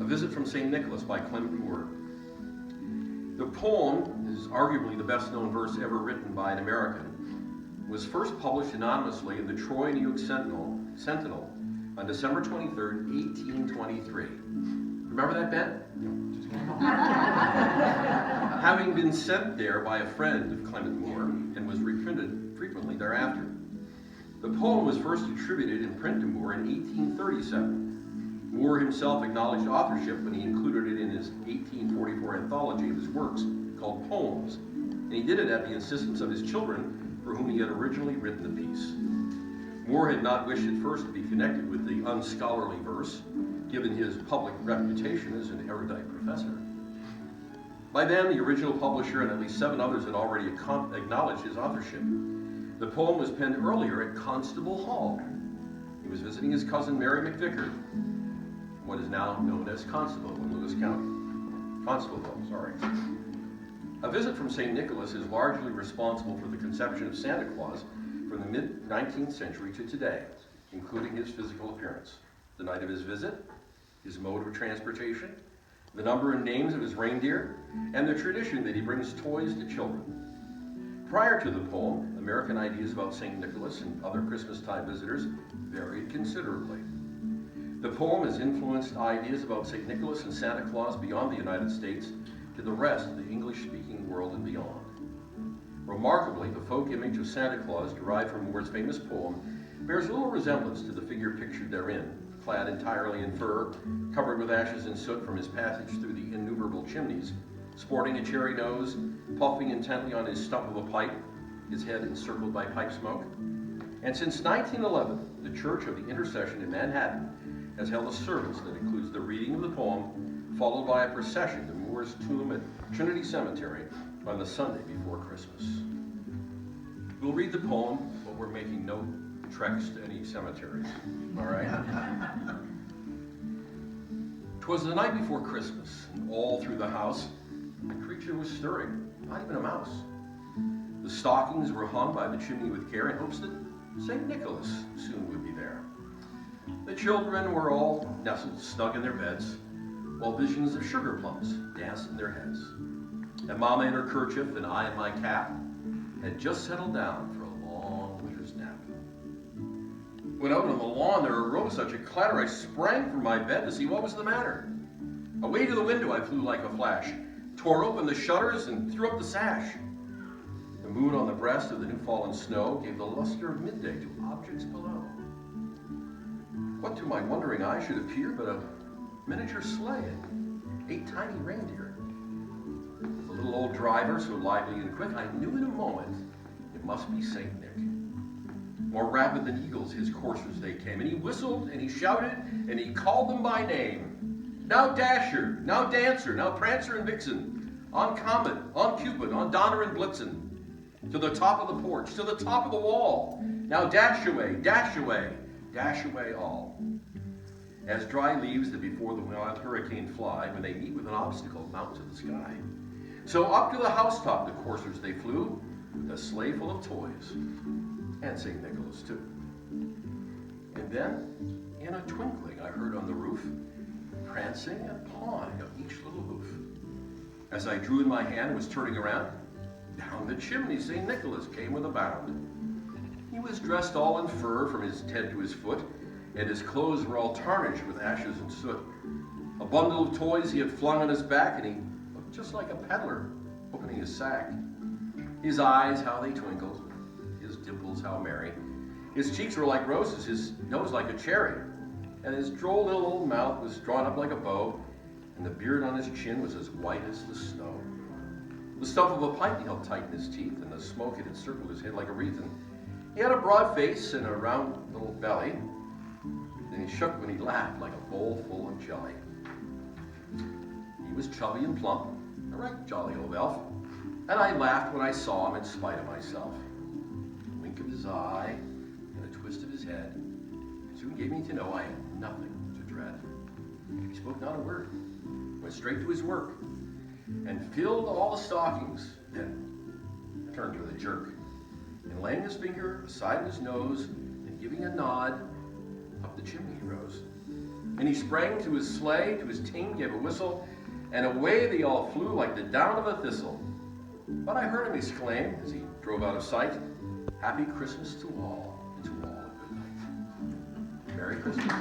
A Visit from St. Nicholas by Clement Moore. The poem is arguably the best-known verse ever written by an American. It was first published anonymously in the Troy New York Sentinel on December 23rd, 1823. Remember that, Ben? Having been sent there by a friend of Clement Moore and was reprinted frequently thereafter. The poem was first attributed in print to Moore in 1837. Moore himself acknowledged authorship when he included it in his 1844 anthology of his works called Poems, and he did it at the insistence of his children, for whom he had originally written the piece. Moore had not wished at first to be connected with the unscholarly verse, given his public reputation as an erudite professor. By then, the original publisher and at least 7 others had already acknowledged his authorship. The poem was penned earlier at Constable Hall. He was visiting his cousin Mary McVicker, what is now known as Constable in Lewis County. Constableville, sorry. A Visit from St. Nicholas is largely responsible for the conception of Santa Claus from the mid-19th century to today, including his physical appearance, the night of his visit, his mode of transportation, the number and names of his reindeer, and the tradition that he brings toys to children. Prior to the poem, American ideas about St. Nicholas and other Christmastime visitors varied considerably. The poem has influenced ideas about St. Nicholas and Santa Claus beyond the United States to the rest of the English-speaking world and beyond. Remarkably, the folk image of Santa Claus derived from Moore's famous poem bears little resemblance to the figure pictured therein, clad entirely in fur, covered with ashes and soot from his passage through the innumerable chimneys, sporting a cherry nose, puffing intently on his stump of a pipe, his head encircled by pipe smoke. And since 1911, the Church of the Intercession in Manhattan has held a service that includes the reading of the poem, followed by a procession to Moore's tomb at Trinity Cemetery on the Sunday before Christmas. We'll read the poem, but we're making no treks to any cemeteries, all right? 'Twas the night before Christmas, and all through the house, a creature was stirring, not even a mouse. The stockings were hung by the chimney with care in hopes that St. Nicholas soon would be there. The children were all nestled snug in their beds, while visions of sugar plums danced in their heads. And Mama in her kerchief and I in my cap had just settled down for a long winter's nap. When out on the lawn there arose such a clatter, I sprang from my bed to see what was the matter. Away to the window I flew like a flash, tore open the shutters and threw up the sash. The moon on the breast of the new fallen snow gave the luster of midday to objects below. What to my wondering eye should appear but a miniature sleigh and 8 tiny reindeer. With a little old driver so lively and quick, I knew in a moment it must be St. Nick. More rapid than eagles his coursers they came, and he whistled and he shouted and he called them by name. Now Dasher, now Dancer, now Prancer and Vixen, on Comet, on Cupid, on Donner and Blitzen, to the top of the porch, to the top of the wall. Now dash away, dash away, dash away all. As dry leaves that before the wild hurricane fly, when they meet with an obstacle, mount to the sky. So up to the housetop the coursers they flew, with a sleigh full of toys, and St. Nicholas too. And then, in a twinkling, I heard on the roof, prancing and pawing of each little hoof. As I drew in my hand and was turning around, down the chimney St. Nicholas came with a bound. He was dressed all in fur from his head to his foot, and his clothes were all tarnished with ashes and soot. A bundle of toys he had flung on his back, and he looked just like a peddler opening his sack. His eyes, how they twinkled, his dimples, how merry. His cheeks were like roses, his nose like a cherry, and his droll little old mouth was drawn up like a bow, and the beard on his chin was as white as the snow. The stump of a pipe he held tight in his teeth, and the smoke had encircled his head like a wreath. And he had a broad face and a round little belly, and he shook when he laughed like a bowl full of jelly. He was chubby and plump, a right jolly old elf, and I laughed when I saw him in spite of myself. A wink of his eye and a twist of his head soon gave me to know I had nothing to dread. He spoke not a word, went straight to his work, and filled all the stockings, then turned with a jerk, and laying his finger aside his nose and giving a nod, up the chimney he rose. And he sprang to his sleigh, to his team, gave a whistle, and away they all flew like the down of a thistle. But I heard him exclaim, as he drove out of sight, "Happy Christmas to all, and to all a good night." Merry Christmas.